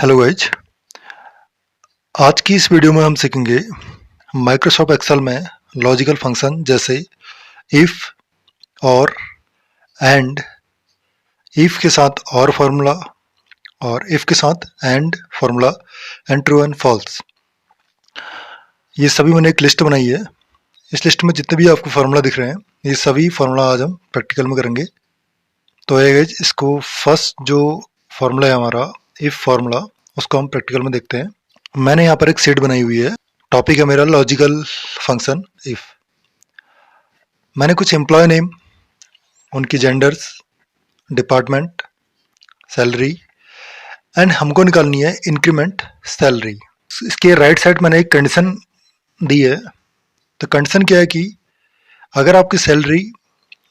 Hello guys. आज की इस वीडियो में हम सीखेंगे माइक्रोसॉफ्ट एक्सेल में लॉजिकल फंक्शन जैसे इफ और एंड, इफ के साथ और फार्मूला और इफ के साथ and formula and true and false. ये सभी मैंने एक लिस्ट बनाई है। इस लिस्ट में जितने भी आपको फार्मूला दिख रहे हैं ये सभी फार्मूला आज हम प्रैक्टिकल में करेंगे। तो ये गाइज, इसको फर्स्ट जो फार्मूला है हमारा इफ फार्मूला, उसको हम प्रैक्टिकल में देखते हैं। मैंने यहाँ पर एक शीट बनाई हुई है। टॉपिक है मेरा लॉजिकल फंक्शन इफ। मैंने कुछ एम्प्लॉय नेम, उनकी जेंडर्स, डिपार्टमेंट, सैलरी एंड हमको निकालनी है इंक्रीमेंट सैलरी। इसके राइट साइड मैंने एक कंडीशन दी है। तो कंडीशन क्या है कि अगर आपकी सैलरी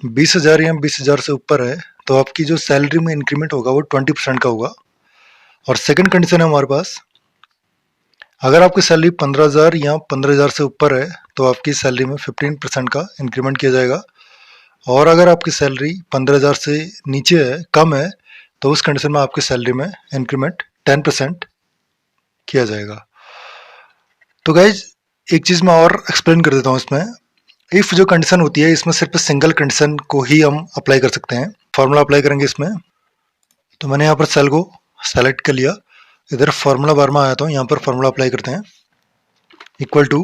20,000 या 20,000 से ऊपर है तो आपकी जो सैलरी में इंक्रीमेंट होगा वो 20% का होगा। और सेकंड कंडीशन है हमारे पास, अगर आपकी सैलरी 15,000 या 15,000 से ऊपर है तो आपकी सैलरी में 15% का इंक्रीमेंट किया जाएगा। और अगर आपकी सैलरी 15,000 से नीचे है, कम है, तो उस कंडीशन में आपकी सैलरी में इंक्रीमेंट 10% किया जाएगा। तो गाइज, एक चीज़ मैं और एक्सप्लेन कर देता हूँ इसमें। इफ़ जो कंडीशन होती है इसमें सिर्फ सिंगल कंडीशन को ही हम अप्लाई कर सकते हैं, फार्मूला अप्लाई करेंगे इसमें। तो मैंने यहाँ पर सेल को सेलेक्ट कर लिया, इधर फार्मूला बार में आया था, यहाँ पर फार्मूला अप्लाई करते हैं। Equal to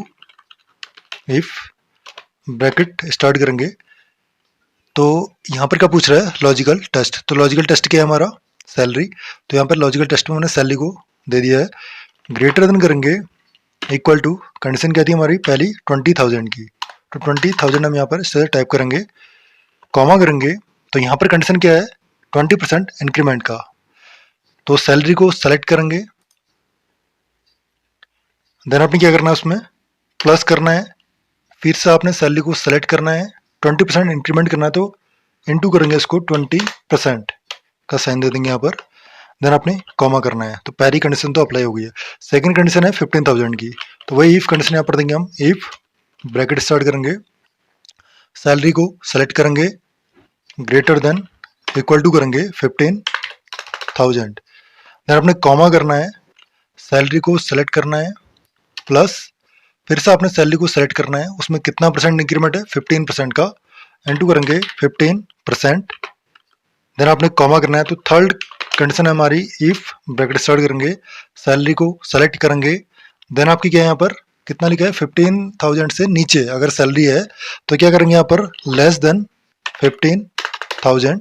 if, bracket start करेंगे। तो यहाँ पर क्या पूछ रहा है, लॉजिकल टेस्ट। तो लॉजिकल टेस्ट क्या है हमारा, सैलरी। तो यहाँ पर लॉजिकल टेस्ट में मैंने सैलरी को दे दिया है। ग्रेटर देन करेंगे, इक्वल टू, कंडीशन क्या थी हमारी पहली 20,000 की, तो 20,000 हम यहाँ पर इस तरह टाइप करेंगे, कॉमा करेंगे। तो यहाँ पर कंडीशन क्या है, 20% इंक्रीमेंट का। तो सैलरी को सेलेक्ट करेंगे, देन आपने क्या करना है, उसमें प्लस करना है, फिर से आपने सैलरी को सेलेक्ट करना है, 20% इंक्रीमेंट करना है, तो इनटू करेंगे इसको 20% का साइन दे देंगे यहाँ पर, देन आपने कॉमा करना है। तो पहली कंडीशन तो अप्लाई हो गई है। सेकंड कंडीशन है 15,000 की, तो वही इफ कंडीशन यहाँ पर देंगे हम। इफ, ब्रैकेट स्टार्ट करेंगे, सैलरी को सेलेक्ट करेंगे, ग्रेटर देन, इक्वल टू करेंगे 15,000, देन आपने कॉमा करना है, सैलरी को सेलेक्ट करना है, प्लस फिर से आपने सैलरी को सेलेक्ट करना है, उसमें कितना परसेंट इंक्रीमेंट है, 15% का, इनटू करेंगे 15%, देन आपने कॉमा करना है। तो थर्ड कंडीशन है हमारी इफ, ब्रैकेट स्टार्ट करेंगे, सैलरी को सेलेक्ट करेंगे, देन आपकी क्या है यहाँ पर कितना लिखा है, 15,000 से नीचे अगर सैलरी है तो क्या करेंगे यहाँ पर, लेस देन 15,000,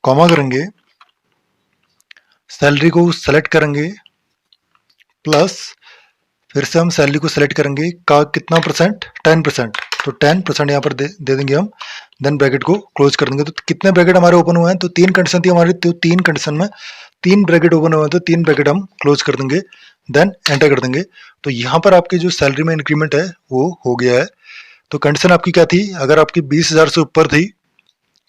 कॉमा करेंगे, सैलरी को सेलेक्ट करेंगे, प्लस फिर से हम सैलरी को सेलेक्ट करेंगे का कितना परसेंट, 10%, तो 10% यहाँ पर दे देंगे हम, देन ब्रैकेट को क्लोज कर देंगे। तो कितने ब्रैकेट हमारे ओपन हुए हैं, तो 3 कंडीशन थी हमारी, तो 3 कंडीशन में 3 ब्रैकेट ओपन हुए हैं, तो 3 ब्रैकेट हम क्लोज कर देंगे, देन एंटर कर देंगे। तो यहाँ पर आपकी जो सैलरी में इंक्रीमेंट है वो हो गया है। तो कंडीशन आपकी क्या थी, अगर आपकी 20,000 से ऊपर थी,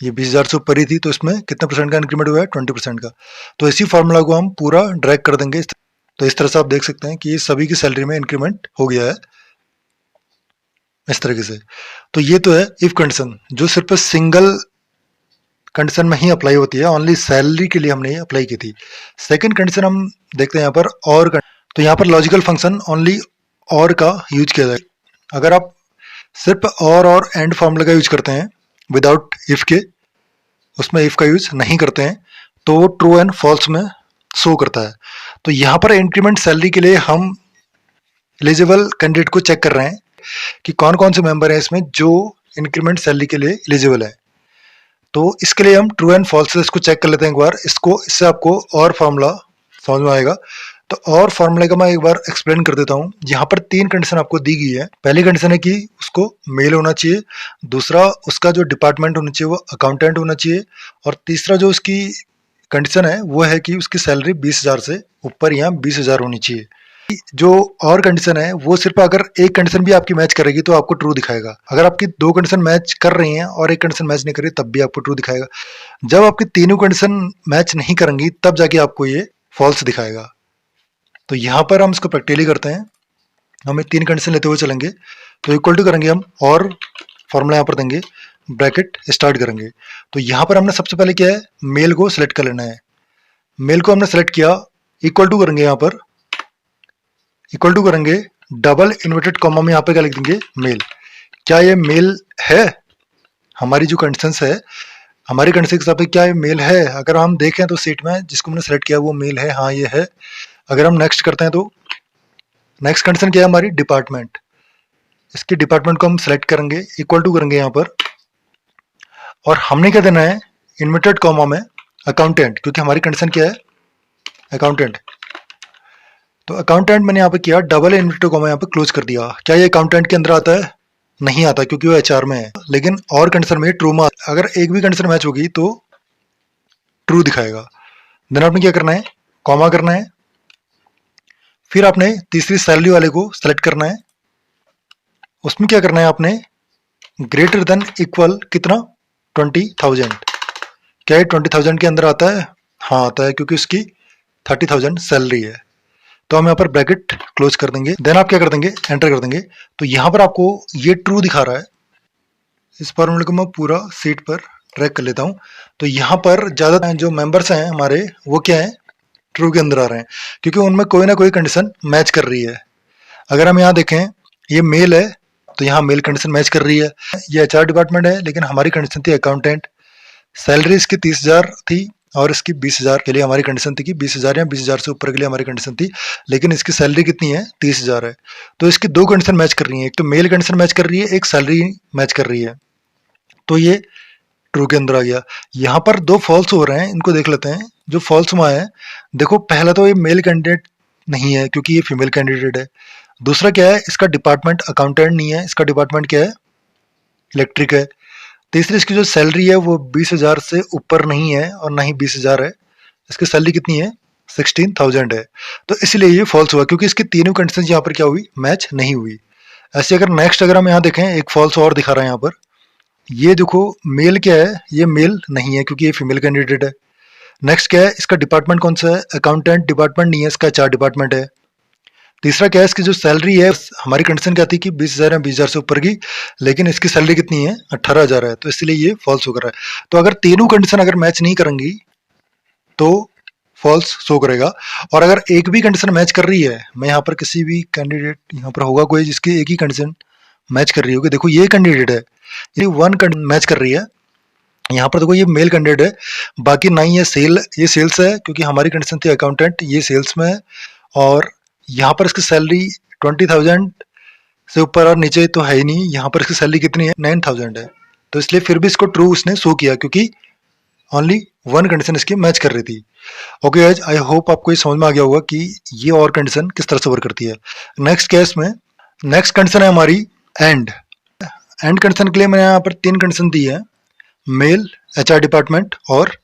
ये 20,000 से ऊपर ही थी, तो इसमें कितना परसेंट का इंक्रीमेंट हुआ है, 20% का। तो इसी फार्मूला को हम पूरा ड्रैग कर देंगे। तो इस तरह से आप देख सकते हैं कि सभी की सैलरी में इंक्रीमेंट हो गया है इस तरीके से। तो ये तो है इफ कंडीशन, जो सिर्फ सिंगल कंडीशन में ही अप्लाई होती है, ओनली सैलरी के लिए हमने अप्लाई की थी। सेकंड कंडीशन हम देखते हैं यहाँ पर और। तो यहाँ पर लॉजिकल फंक्शन ओनली और का यूज किया जाए। अगर आप सिर्फ और एंड फार्मूला का यूज करते हैं विदाउट इफ के, उसमें इफ का यूज नहीं करते हैं, तो वो ट्रू एंड फॉल्स में शो करता है। तो यहाँ पर इंक्रीमेंट सैलरी के लिए हम एलिजिबल कैंडिडेट को चेक कर रहे हैं कि कौन कौन से मेंबर हैं इसमें जो इंक्रीमेंट सैलरी के लिए एलिजिबल है। तो इसके लिए हम ट्रू एंड फॉल्स से इसको चेक कर लेते हैं एक बार, इससे आपको और फार्मूला समझ में आएगा। तो और फार्मूले का मैं एक बार एक्सप्लेन कर देता हूँ। यहाँ पर 3 कंडीशन आपको दी गई है। पहली कंडीशन है कि उसको मेल होना चाहिए, दूसरा उसका जो डिपार्टमेंट होना चाहिए वो अकाउंटेंट होना चाहिए, और तीसरा जो उसकी कंडीशन है वो है कि उसकी सैलरी 20,000 से ऊपर या 20,000 होनी चाहिए। जो और कंडीशन है वो सिर्फ अगर एक कंडीशन भी आपकी मैच करेगी तो आपको ट्रू दिखाएगा। अगर आपकी 2 कंडीशन मैच कर रही हैं और एक कंडीशन मैच नहीं कर रही तब भी आपको ट्रू दिखाएगा। जब आपकी तीनों कंडीशन मैच नहीं करेंगी तब जाके आपको ये फॉल्स दिखाएगा। तो यहाँ पर हम इसको प्रैक्टिकली करते हैं। हमें 3 कंडीशन लेते हुए चलेंगे। तो इक्वल टू करेंगे हम और फॉर्मूला यहाँ पर देंगे, ब्रैकेट स्टार्ट करेंगे। तो यहाँ पर हमने सबसे पहले क्या है, मेल को सिलेक्ट कर लेना है। मेल को हमने सेलेक्ट किया, इक्वल टू करेंगे यहाँ पर, इक्वल टू करेंगे डबल इन्वर्टेड कॉमा में यहाँ पे क्या लिख देंगे मेल। क्या ये मेल है? हमारी जो कंडीशन है, हमारी कंडीशन के हिसाब से क्या ये मेल है? अगर हम देखें तो सीट में जिसको हमने सेलेक्ट किया वो मेल है, हाँ ये है। अगर हम नेक्स्ट करते हैं तो नेक्स्ट कंडीशन क्या है हमारी? डिपार्टमेंट। इसके डिपार्टमेंट को हम सेलेक्ट करेंगे, इक्वल टू करेंगे यहाँ पर, और हमने क्या देना है? इन्वर्टेड कॉमा में अकाउंटेंट, क्योंकि हमारी कंडीशन क्या है? अकाउंटेंट। तो अकाउंटेंट मैंने यहाँ पे किया, डबल इन्वर्टेड कॉमा यहाँ पे क्लोज कर दिया। क्या ये अकाउंटेंट के अंदर आता है? नहीं आता, क्योंकि वो एचआर में है। लेकिन और कंडीशन में ट्रू में, अगर एक भी कंडीशन मैच होगी तो ट्रू दिखाएगा। देन आपने क्या करना है? कॉमा करना है, फिर आपने तीसरी सैलरी वाले को सेलेक्ट करना है। उसमें क्या करना है आपने? ग्रेटर देन इक्वल कितना? 20,000। क्या ये 20,000 के अंदर आता है? हाँ आता है, क्योंकि उसकी 30,000 सैलरी है। तो हम यहाँ पर ब्रैकेट क्लोज कर देंगे। देन आप क्या कर देंगे? एंटर कर देंगे। तो यहाँ पर आपको ये ट्रू दिखा रहा है। इस फॉर्मूले को मैं पूरा सीट पर ट्रैक कर लेता हूँ। तो यहाँ पर ज़्यादा जो मेंबर्स हैं हमारे, वो क्या है? ट्रू के अंदर आ रहे हैं, क्योंकि उनमें कोई ना कोई कंडीशन मैच कर रही है। अगर हम यहाँ देखें, ये मेल है तो यहाँ मेल कंडीशन मैच कर रही है। ये एचआर डिपार्टमेंट है, लेकिन हमारी कंडीशन थी अकाउंटेंट। सैलरी इसकी 30,000 थी और इसकी 20,000 के लिए हमारी कंडीशन थी कि 20,000 या 20,000 से ऊपर के लिए हमारी कंडीशन थी। लेकिन इसकी सैलरी कितनी है? 30,000 है। तो इसकी दो कंडीशन मैच कर रही है, एक तो मेल कंडीशन मैच कर रही है, एक सैलरी मैच कर रही है। तो ये ट्रू के अंदर आ गया। यहाँ पर दो फॉल्स हो रहे हैं, इनको देख लेते हैं। जो फॉल्स हुआ है, देखो पहला तो ये मेल कैंडिडेट नहीं है, क्योंकि ये फीमेल कैंडिडेट है। दूसरा क्या है? इसका डिपार्टमेंट अकाउंटेंट नहीं है, इसका डिपार्टमेंट क्या है? इलेक्ट्रिक है। तीसरी इसकी जो सैलरी है वो 20,000 से ऊपर नहीं है और ना ही 20,000 है। इसकी सैलरी कितनी है? 16,000 है। तो इसलिए ये फॉल्स हुआ, क्योंकि इसकी तीनों कंडीशन यहाँ पर क्या हुई? मैच नहीं हुई। ऐसे अगर नेक्स्ट अगर हम यहाँ देखें, एक फॉल्स और दिखा रहा है यहाँ पर। ये देखो मेल क्या है? ये मेल नहीं है, क्योंकि ये फीमेल कैंडिडेट है। नेक्स्ट क्या है? इसका डिपार्टमेंट कौन सा है? अकाउंटेंट डिपार्टमेंट नहीं है, इसका एचआर डिपार्टमेंट है। तीसरा क्या है? इसकी जो सैलरी है, हमारी कंडीशन क्या थी कि 20,000 या 20,000 से ऊपर की, लेकिन इसकी सैलरी कितनी है? 18,000 है। तो इसलिए ये फॉल्स हो रहा है। तो अगर तीनों कंडीशन अगर मैच नहीं करेंगी तो फॉल्स शो करेगा। और अगर एक भी कंडीशन मैच कर रही है, मैं यहाँ पर किसी भी कैंडिडेट, यहाँ पर होगा कोई जिसकी एक ही कंडीशन मैच कर रही होगी। देखो ये कैंडिडेट है, ये वन मैच कर रही है। यहाँ पर देखो ये मेल कैंडिडेट है, बाकी नहीं। ये सेल्स है, क्योंकि हमारी कंडीशन थी अकाउंटेंट, ये सेल्स में है। और यहाँ पर इसकी सैलरी 20,000 से ऊपर और नीचे तो है ही नहीं। यहाँ पर इसकी सैलरी कितनी है? 9,000 है। तो इसलिए फिर भी इसको ट्रू उसने शो किया, क्योंकि ओनली वन कंडीशन इसकी मैच कर रही थी। ओके गाइस, आई होप आपको ये समझ में आ गया होगा कि ये और कंडीशन किस तरह से वर्क करती है। नेक्स्ट केस में नेक्स्ट कंडीशन है हमारी एंड। एंड कंडीशन के लिए मैंने यहाँ पर तीन कंडीशन दी है, मेल, एचआर डिपार्टमेंट और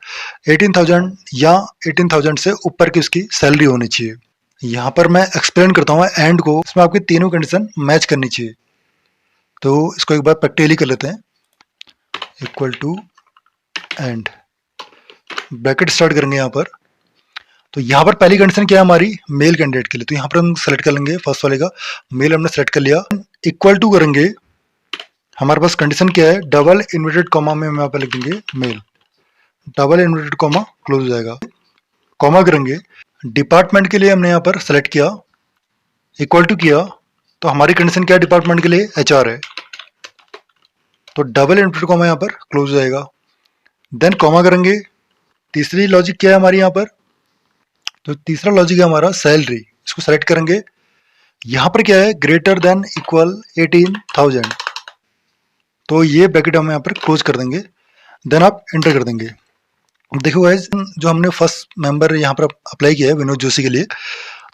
18,000 या 18,000 से ऊपर की उसकी सैलरी होनी चाहिए। यहाँ पर मैं एक्सप्लेन करता हूँ एंड को, इसमें आपकी तीनों कंडीशन मैच करनी चाहिए। तो इसको एक बार प्रैक्टिकली कर लेते हैं। Equal to and, bracket start करेंगे यहाँ पर। तो यहाँ पर पहली कंडीशन क्या है हमारी? मेल कैंडिडेट के लिए। तो यहाँ पर हम सेलेक्ट कर लेंगे फर्स्ट वाले का, मेल हमने सेलेक्ट कर लिया। इक्वल टू करेंगे, हमारे पास कंडीशन क्या है? डबल इन्वर्टेड कॉमा में हम यहाँ पर लिखेंगे male, double inverted comma close हो जाएगा। कॉमा करेंगे, डिपार्टमेंट के लिए हमने यहाँ पर सेलेक्ट किया, इक्वल टू किया। तो हमारी कंडीशन क्या है? डिपार्टमेंट के लिए एचआर है, तो डबल इन्वर्टेड कॉमा यहाँ पर क्लोज हो जाएगा। देन कॉमा करेंगे। तीसरी लॉजिक क्या है हमारी यहाँ पर? तो तीसरा लॉजिक है हमारा सैलरी, इसको सेलेक्ट करेंगे। यहाँ पर क्या है? Greater than equal 18,000। तो ये ब्रैकेट हम यहाँ पर क्लोज कर देंगे। देन आप एंटर कर देंगे। देखो गाइस, जो हमने फर्स्ट मेंबर यहाँ पर अप्लाई किया है विनोद जोशी के लिए,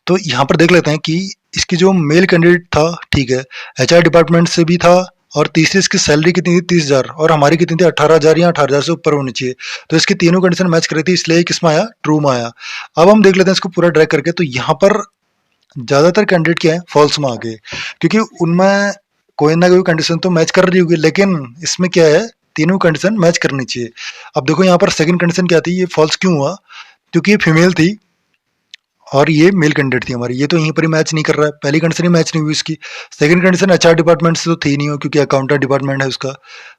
तो यहाँ पर देख लेते हैं कि इसकी जो मेल कैंडिडेट था, ठीक है, एचआर डिपार्टमेंट से भी था। और तीसरी इसकी सैलरी कितनी थी? 30,000। और हमारी कितनी थी? 18,000 या 18,000 से ऊपर होनी चाहिए। तो इसकी तीनों कंडीशन मैच कर रही थी, इसलिए किसमें आया? ट्रू में आया। अब हम देख लेते हैं इसको पूरा ड्रैग करके। तो यहाँ पर ज्यादातर कैंडिडेट क्या है? फॉल्स में आ गए, क्योंकि उनमें कोई ना कोई कंडीशन तो मैच कर रही होगी, लेकिन इसमें क्या है? तीनों कंडीशन मैच करनी चाहिए। अब देखो यहाँ पर सेकंड कंडीशन क्या थी? ये फॉल्स क्यों हुआ? क्योंकि ये फीमेल थी और ये मेल कैंडिडेट थी हमारी, ये तो यहीं पर ही मैच नहीं कर रहा है, पहली कंडीशन ही मैच नहीं हुई उसकी। सेकंड कंडीशन एचआर डिपार्टमेंट से तो थी नहीं हो क्योंकि अकाउंटेंट डिपार्टमेंट है उसका।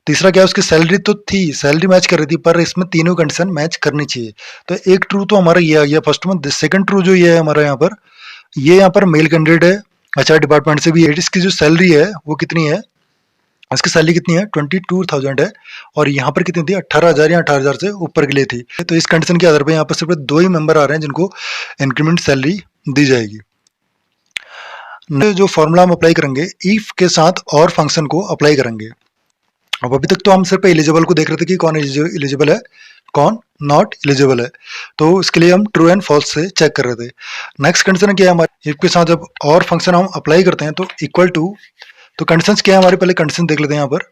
तीसरा क्या, उसकी सैलरी तो थी, सैलरी मैच कर रही थी, पर इसमें तीनों कंडीशन मैच करनी चाहिए। तो एक ट्रू तो हमारा ये आ गया फर्स्ट में। सेकंड ट्रू जो ये है हमारा यहाँ पर, ये यहाँ पर मेल कैंडिडेट है, एचआर डिपार्टमेंट से भी है। इसकी जो सैलरी है वो कितनी है, इसकी सैलरी कितनी है 22,000 है, और यहाँ पर कितनी थी 18,000 या 18,000 से ऊपर के लिए थी। तो इस कंडीशन के आधार पर यहाँ पर सिर्फ 2 ही मेंबर आ रहे हैं जिनको इंक्रीमेंट सैलरी दी जाएगी। जो फॉर्मूला हम अप्लाई करेंगे, इफ के साथ और फंक्शन को अप्लाई करेंगे। अब अभी तक तो हम सिर्फ एलिजिबल को देख रहे थे कि कौन एलिजिबल है, कौन नॉट एलिजिबल है, तो इसके लिए हम ट्रू एंड फॉल्स से चेक कर रहे थे। नेक्स्ट कंडीशन क्या है हमारे, इफ के साथ जब और फंक्शन हम अप्लाई करते हैं तो इक्वल टू, तो कंडीशंस क्या है हमारे, पहले कंडीशन देख लेते हैं। यहाँ पर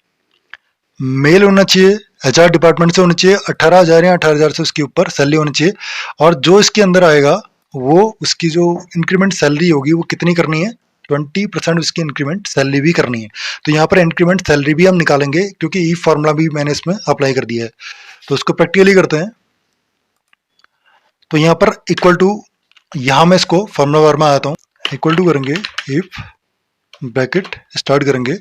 मेल होना चाहिए, एचआर डिपार्टमेंट से होनी चाहिए, 18,000 या 18,000 से उसके ऊपर सैलरी होनी चाहिए, और जो इसके अंदर आएगा वो उसकी जो इंक्रीमेंट सैलरी होगी वो कितनी करनी है, 20% उसकी इंक्रीमेंट सैलरी भी करनी है। तो यहाँ पर इंक्रीमेंट सैलरी भी हम निकालेंगे क्योंकि ई फॉर्मूला भी मैंने इसमें अप्लाई कर दिया है। तो उसको प्रैक्टिकली करते हैं। तो यहाँ पर इक्वल टू, यहाँ मैं इसको फॉर्मूला बार में आता हूँ, इक्वल टू करेंगे, इफ ब्रैकेट स्टार्ट करेंगे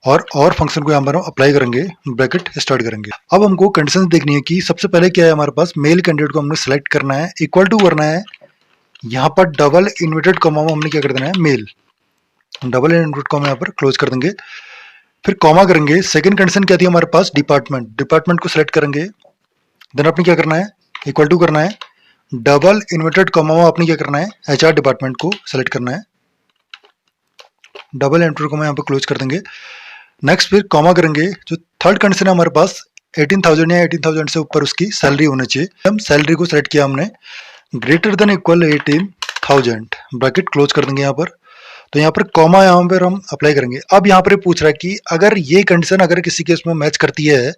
और फंक्शन को यहाँ पर हम अप्लाई करेंगे, ब्रैकेट स्टार्ट करेंगे। अब हमको कंडीशन देखनी है कि सबसे पहले क्या है हमारे पास, मेल कैंडिडेट को हमने सेलेक्ट करना है, इक्वल टू करना है, यहाँ पर डबल इन्वर्टेड कॉमा में हमने क्या कर देना है, मेल, डबल इन्वर्टेड कॉमा यहाँ पर क्लोज कर देंगे, फिर कॉमा करेंगे। सेकंड कंडीशन क्या थी हमारे पास, डिपार्टमेंट, डिपार्टमेंट को सिलेक्ट करेंगे, देन आपने क्या करना है, इक्वल टू करना है, डबल इन्वर्टेड कॉमा में आपने क्या करना है, एचआर डिपार्टमेंट को सिलेक्ट करना है, डबल इन्वर्टेड कॉमा यहाँ पर क्लोज कर देंगे। नेक्स्ट फिर कॉमा करेंगे। जो थर्ड कंडीशन है हमारे पास, 18,000 या 18,000 से ऊपर उसकी सैलरी होनी चाहिए। हम सैलरी को सेलेक्ट किया हमने, greater than equal 18,000, bracket close कर देंगे यहाँ पर। तो यहाँ पर कॉमा यहाँ पर हम अप्लाई करेंगे। अब यहाँ पर पूछ रहा है कि अगर ये कंडीशन अगर किसी केस में मैच करती है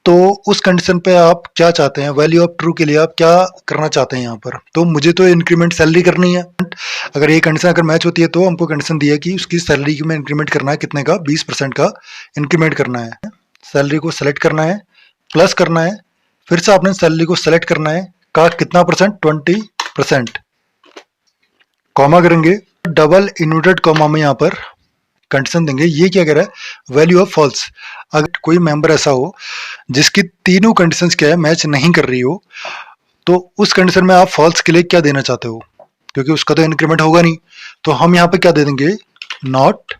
तो उस कंडीशन पे आप क्या चाहते हैं, वैल्यू ऑफ ट्रू के लिए आप क्या करना चाहते हैं यहाँ पर। तो मुझे तो इंक्रीमेंट सैलरी करनी है, अगर ये कंडीशन अगर मैच होती है तो हमको कंडीशन दिया है कि उसकी सैलरी में इंक्रीमेंट करना है, कितने का, 20% का इंक्रीमेंट करना है। सैलरी को सेलेक्ट करना है, प्लस करना है, फिर से आपने सैलरी को सेलेक्ट करना है, का कितना परसेंट, 20%, कॉमा करेंगे, डबल इन्वर्टेड कॉमा में यहाँ पर कंडीशन देंगे। ये क्या कह रहा है, वैल्यू ऑफ फॉल्स। अगर कोई मेंबर ऐसा हो जिसकी तीनों कंडीशंस क्या है, मैच नहीं कर रही हो, तो उस कंडीशन में आप फॉल्स के लिए क्या देना चाहते हो, क्योंकि उसका तो इंक्रीमेंट होगा नहीं। तो हम यहाँ पे क्या दे देंगे, नॉट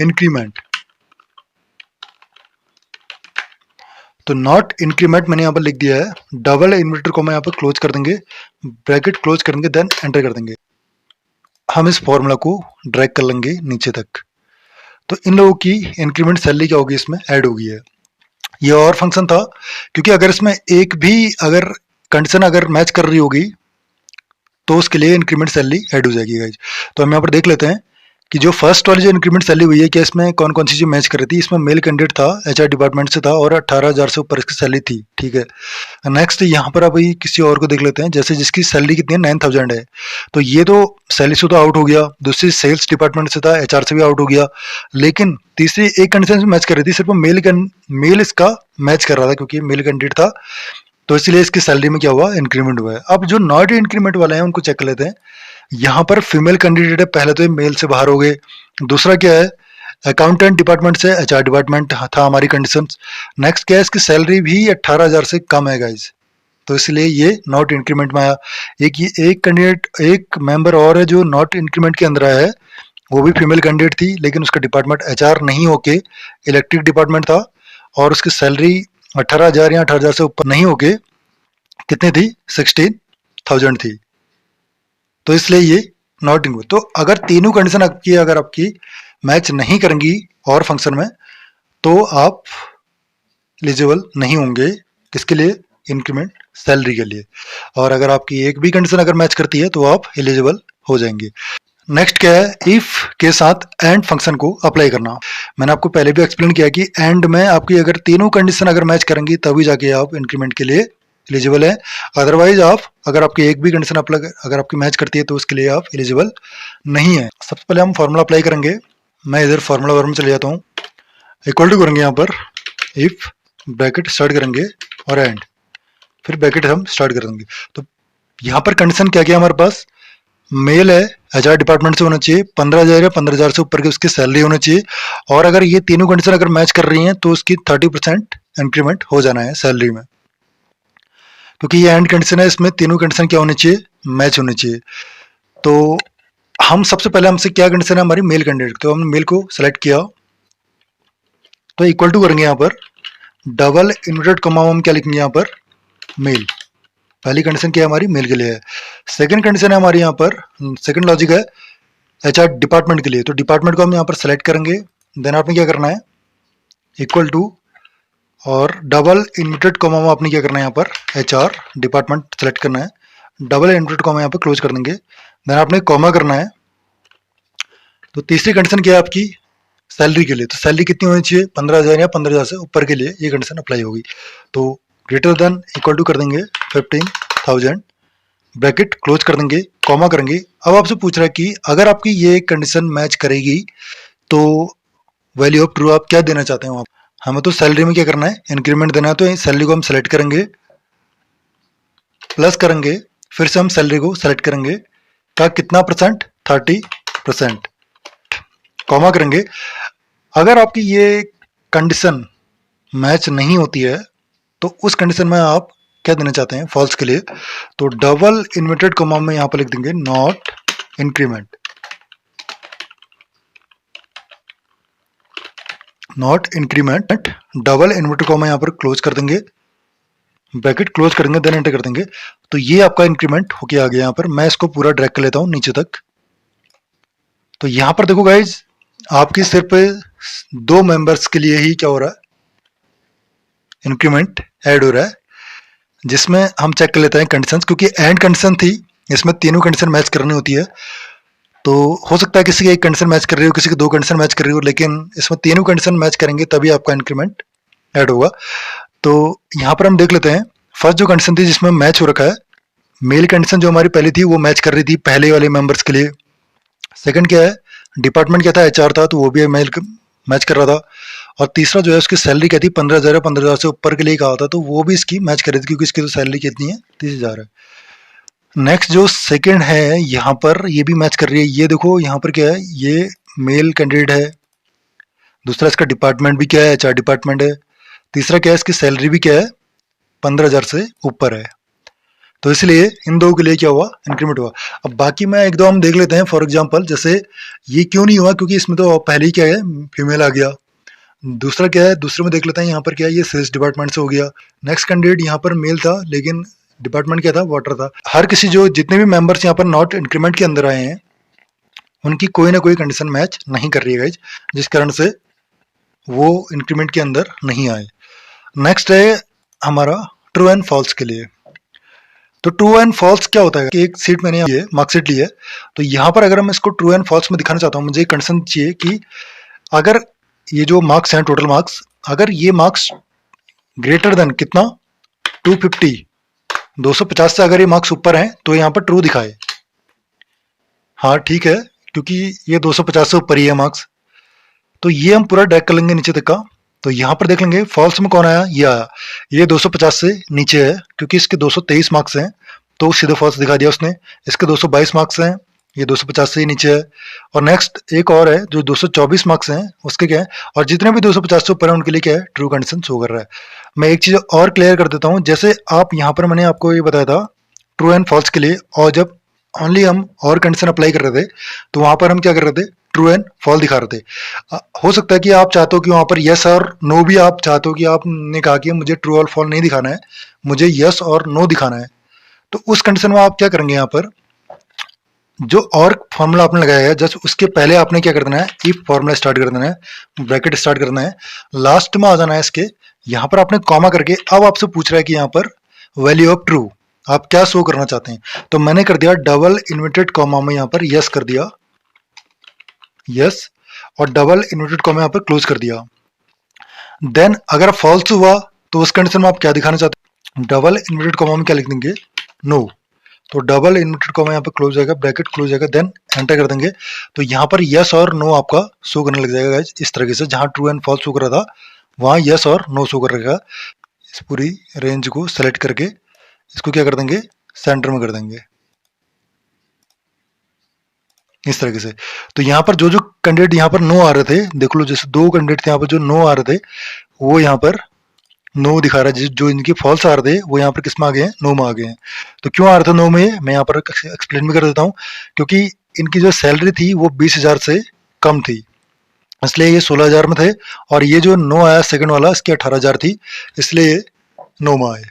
इंक्रीमेंट। तो नॉट इंक्रीमेंट मैंने यहाँ पर लिख दिया है, डबल इन्वर्टर को मैं यहाँ पर क्लोज कर देंगे, ब्रैकेट क्लोज करेंगे, देन एंटर कर देंगे। हम इस फॉर्मूला को ड्रैग कर लेंगे नीचे तक। तो इन लोगों की इंक्रीमेंट सैलरी क्या होगी, इसमें ऐड होगी है। ये और फंक्शन था क्योंकि अगर इसमें एक भी अगर कंडीशन अगर मैच कर रही होगी तो उसके लिए इंक्रीमेंट सैलरी ऐड हो जाएगी गाइज। तो हम यहाँ पर देख लेते हैं कि जो फर्स्ट वाली जो इंक्रीमेंट सैलरी हुई है, क्या इसमें कौन कौन सी चीज मैच कर रही थी। इसमें मेल कैंडिडेट था, एचआर डिपार्टमेंट से था, और 18,000 से ऊपर इसकी सैलरी थी, ठीक है। नेक्स्ट यहाँ पर अभी किसी और को देख लेते हैं, जैसे जिसकी सैलरी कितनी है, 9,000 है, तो ये तो सैलरी से तो आउट हो गया। दूसरी सेल्स डिपार्टमेंट से था, एचआर से भी आउट हो गया। लेकिन तीसरी एक कंडीशन से मैच कर रही थी, सिर्फ मेल इसका मैच कर रहा था क्योंकि मेल कैंडिडेट था, तो इसलिए इसकी सैलरी में क्या हुआ, इंक्रीमेंट हुआ है। अब जो नॉट इंक्रीमेंट वाले हैं उनको चेक कर लेते हैं। यहाँ पर फीमेल कैंडिडेट है, पहले तो ये मेल से बाहर हो गए। दूसरा क्या है, अकाउंटेंट डिपार्टमेंट से एचआर डिपार्टमेंट था हमारी कंडीशन। नेक्स्ट क्या है, इसकी सैलरी भी 18,000 से कम है गाइज, तो इसलिए ये नॉट इंक्रीमेंट में आया। एक कैंडिडेट, एक मेंबर और है जो नॉट इंक्रीमेंट के अंदर आया है, वो भी फीमेल कैंडिडेट थी, लेकिन उसका डिपार्टमेंट एचआर नहीं होके इलेक्ट्रिक डिपार्टमेंट था, और उसकी सैलरी 18,000 या 18,000 से ऊपर नहीं होके कितनी थी, 16,000 थी, तो इसलिए ये नॉट इंक्रीमेंट। तो अगर तीनों कंडीशन आपकी अगर आपकी मैच नहीं करेंगी और फंक्शन में, तो आप एलिजिबल नहीं होंगे किसके लिए, इंक्रीमेंट सैलरी के लिए। और अगर आपकी एक भी कंडीशन अगर मैच करती है तो आप एलिजिबल हो जाएंगे। नेक्स्ट क्या है, इफ के साथ एंड फंक्शन को अप्लाई करना। मैंने आपको पहले भी एक्सप्लेन किया कि एंड में आपकी अगर तीनों कंडीशन अगर मैच करेंगी तभी जाके आप इंक्रीमेंट के लिए एलिजिबल है। अदरवाइज आप, अगर आपकी एक भी कंडीशन अगर आपकी मैच करती है तो उसके लिए आप एलिजिबल नहीं है। सबसे पहले हम फॉर्मूला अप्लाई करेंगे। मैं इधर फॉर्मूला वर्म में चले जाता हूँ, इक्वल टू करेंगे यहाँ पर, इफ ब्रैकेट स्टार्ट करेंगे और एंड, फिर ब्रैकेट हम स्टार्ट कर देंगे। तो यहाँ पर कंडीशन क्या क्या हमारे पास, मेल है, एचआर डिपार्टमेंट से होना चाहिए, 15,000 या 15,000 से ऊपर की उसकी सैलरी होनी चाहिए, और अगर ये तीनों कंडीशन अगर मैच कर रही हैं तो उसकी 30% इंक्रीमेंट हो जाना है सैलरी में, क्योंकि ये एंड कंडीशन है, इसमें तीनों कंडीशन क्या होनी चाहिए, मैच होनी चाहिए। तो हम सबसे पहले हमसे क्या कंडीशन है हमारी मेल कैंडिडेट, तो हमने मेल को सेलेक्ट किया, तो इक्वल टू करेंगे यहाँ पर डबल इन्वर्टेड कॉमा, हम क्या लिखेंगे यहाँ पर, मेल। पहली कंडीशन क्या है हमारी, मेल के लिए है। सेकंड कंडीशन है हमारी यहाँ पर, सेकंड लॉजिक है एचआर डिपार्टमेंट के लिए, तो डिपार्टमेंट को हम यहाँ पर सेलेक्ट करेंगे, देन आपने क्या करना है इक्वल टू और डबल इन्वर्टेड कॉमा में आपने क्या करना है यहाँ पर एचआर डिपार्टमेंट सेलेक्ट करना है, डबल इन्वर्टेड कॉमा यहाँ पर क्लोज कर देंगे, देन आपने कॉमा करना है। तो तीसरी कंडीशन क्या है आपकी, सैलरी के लिए, तो सैलरी कितनी होनी चाहिए, 15,000 या 15,000 से ऊपर के लिए ये कंडीशन अप्लाई होगी। तो ग्रेटर देन इक्वल टू कर देंगे 15,000, ब्रैकेट क्लोज कर देंगे, कॉमा करेंगे। अब आपसे पूछ रहा है कि अगर आपकी ये कंडीशन मैच करेगी तो वैल्यू ऑफ ट्रू आप क्या देना चाहते हैं, हमें तो सैलरी में क्या करना है, इंक्रीमेंट देना है, तो सैलरी को हम सेलेक्ट करेंगे, प्लस करेंगे, फिर से हम सैलरी को सेलेक्ट करेंगे का कितना परसेंट, 30%, कॉमा करेंगे। अगर आपकी ये कंडीशन मैच नहीं होती है तो उस कंडीशन में आप क्या देना चाहते हैं, फॉल्स के लिए, तो डबल इन्वर्टेड कॉमा में यहां पर लिख देंगे not increment, not increment, double inverted comma यहां पर क्लोज कर देंगे, ब्रैकेट क्लोज करेंगे, देन एंटर कर देंगे। तो ये आपका इंक्रीमेंट होके आ गया। यहां पर मैं इसको पूरा ड्रैग कर लेता हूं नीचे तक। तो यहां पर देखो गाइज, आपकी सिर्फ 2 मेंबर्स के लिए ही क्या हो रहा है, इंक्रीमेंट ऐड हो रहा है, जिसमें हम चेक कर लेते हैं कंडीशंस, क्योंकि एंड कंडीशन थी, इसमें तीनों कंडीशन मैच करनी होती है। तो हो सकता है किसी की एक कंडीशन मैच कर रही हो, किसी की 2 कंडीशन मैच कर रही हो, लेकिन इसमें तीनों कंडीशन मैच करेंगे तभी आपका इंक्रीमेंट ऐड होगा। तो यहाँ पर हम देख लेते हैं, फर्स्ट जो कंडीशन थी जिसमें मैच हो रखा है, मेल कंडीशन जो हमारी पहली थी वो मैच कर रही थी पहले वाले मेंबर्स के लिए। सेकंड क्या है, डिपार्टमेंट क्या था, एचआर था, तो वो भी मेल मैच कर रहा था। और तीसरा जो है उसकी सैलरी क्या थी, 15,000 15,000 से ऊपर के लिए कहा था, तो वो भी इसकी मैच कर रही थी, क्योंकि इसकी तो सैलरी कितनी है, 30,000 है। नेक्स्ट जो सेकंड है यहाँ पर, ये भी मैच कर रही है। ये देखो यहाँ पर क्या है, ये मेल कैंडिडेट है, दूसरा इसका डिपार्टमेंट भी क्या है, एचआर डिपार्टमेंट है, तीसरा क्या है, इसकी सैलरी भी क्या है, 15,000 से ऊपर है। तो इसलिए इन दो के लिए क्या हुआ, इंक्रीमेंट हुआ। अब बाकी में एक दो हम देख लेते हैं। फॉर एग्जांपल जैसे ये क्यों नहीं हुआ, क्योंकि इसमें तो पहले ही क्या है, फीमेल आ गया। दूसरा क्या है, दूसरे में देख लेते हैं, यहाँ पर क्या है, ये सेल्स डिपार्टमेंट से हो गया। नेक्स्ट कैंडिडेट यहाँ पर मेल था, लेकिन डिपार्टमेंट क्या था, वाटर था। हर किसी जो जितने भी मेंबर्स यहाँ पर नॉट इंक्रीमेंट के अंदर आए हैं, उनकी कोई ना कोई कंडीशन मैच नहीं कर रही है गाइज, जिस कारण से वो इंक्रीमेंट के अंदर नहीं आए। नेक्स्ट है हमारा ट्रू एंड फॉल्स के लिए। तो ट्रू एंड फॉल्स क्या होता है कि एक सीट मैंने ये मार्कशीट ली है, तो यहाँ पर अगर मैं इसको ट्रू एंड फॉल्स में दिखाना चाहता हूँ, मुझे कंडीशन चाहिए कि अगर ये जो मार्क्स हैं, टोटल मार्क्स, अगर ये मार्क्स ग्रेटर देन कितना, 250, 250 से अगर ये मार्क्स ऊपर हैं तो यहाँ पर ट्रू दिखाए। हाँ ठीक है, क्योंकि ये 250 से ऊपर ही है मार्क्स, तो ये हम पूरा ड्रैग कर लेंगे नीचे तक का। तो यहाँ पर देख लेंगे फॉल्स में कौन आया, ये आया, ये 250 से नीचे है, क्योंकि इसके 223 मार्क्स हैं, तो सीधे फॉल्स दिखा दिया उसने। इसके 222 मार्क्स हैं, ये 250 से ही नीचे है। और नेक्स्ट एक और है जो 224 मार्क्स हैं, उसके क्या है, और जितने भी 250 से ऊपर है उनके लिए क्या है, ट्रू कंडीशन शो कर रहा है। मैं एक चीज और क्लियर कर देता हूँ, जैसे आप यहाँ पर मैंने आपको ये बताया था ट्रू एंड फॉल्स के लिए, और जब ओनली हम और कंडीशन अप्लाई कर रहे थे तो वहां पर हम क्या कर रहे थे, ट्रू एंड फॉल दिखा रहे थे। हो सकता है कि आप चाहते हो कि वहां पर यस और नो भी आप चाहते हो, कि आपने कहा कि मुझे ट्रू और फॉल नहीं दिखाना है, मुझे यस और नो दिखाना है। तो उस कंडीशन में आप क्या करेंगे, यहाँ पर जो और फॉर्मूला आपने लगाया है जस्ट उसके पहले आपने क्या कर देना है, इफ फॉर्मूला स्टार्ट कर देना है, ब्रैकेट स्टार्ट करना है, लास्ट में आ जाना है इसके, यहाँ पर आपने कॉमा करके, अब आपसे पूछ रहा है कि यहाँ पर वैल्यू ऑफ ट्रू आप क्या शो करना चाहते हैं, तो मैंने कर दिया डबल इन्वर्टेड कॉमा में यहाँ पर यस कर दिया, यस, और डबल इन्वर्टेड कॉमा यहाँ पर क्लोज कर दिया। देन अगर फॉल्स हुआ तो उस कंडीशन में आप क्या दिखाना चाहते हैं, डबल इन्वर्टेड कॉमा में क्या लिख देंगे, नो। तो डबल इन्वर्टेड कॉमा यहाँ पर क्लोज जाएगा, ब्रैकेट क्लोज जाएगा, देन एंटर कर देंगे। तो यहाँ पर यस और नो आपका शो करने लग जाएगा गाइस, इस तरीके से। जहाँ ट्रू एंड फॉल्स शो कर रहा था वहाँ यस और नो शो कर रहेगा। इस पूरी रेंज को सेलेक्ट करके इसको क्या कर देंगे, सेंटर में कर देंगे इस तरीके से। तो यहाँ पर जो जो कैंडिडेट यहाँ पर नो आ रहे थे, देख लो जैसे 2 कैंडिडेट थे यहाँ पर जो नो आ रहे थे, वो यहाँ पर नो दिखा रहा है। जो इनकी फॉल्स आ रहे थे वो यहाँ पर किस में आ गए हैं, नो में आ गए हैं। तो क्यों आ रहे थे नो में, मैं यहाँ पर एक्सप्लेन भी कर देता हूँ। क्योंकि इनकी जो सैलरी थी वो 20,000 से कम थी, इसलिए ये 16,000 में थे। और ये जो नो आया सेकंड वाला, इसकी 18,000 थी, इसलिए नो में आए।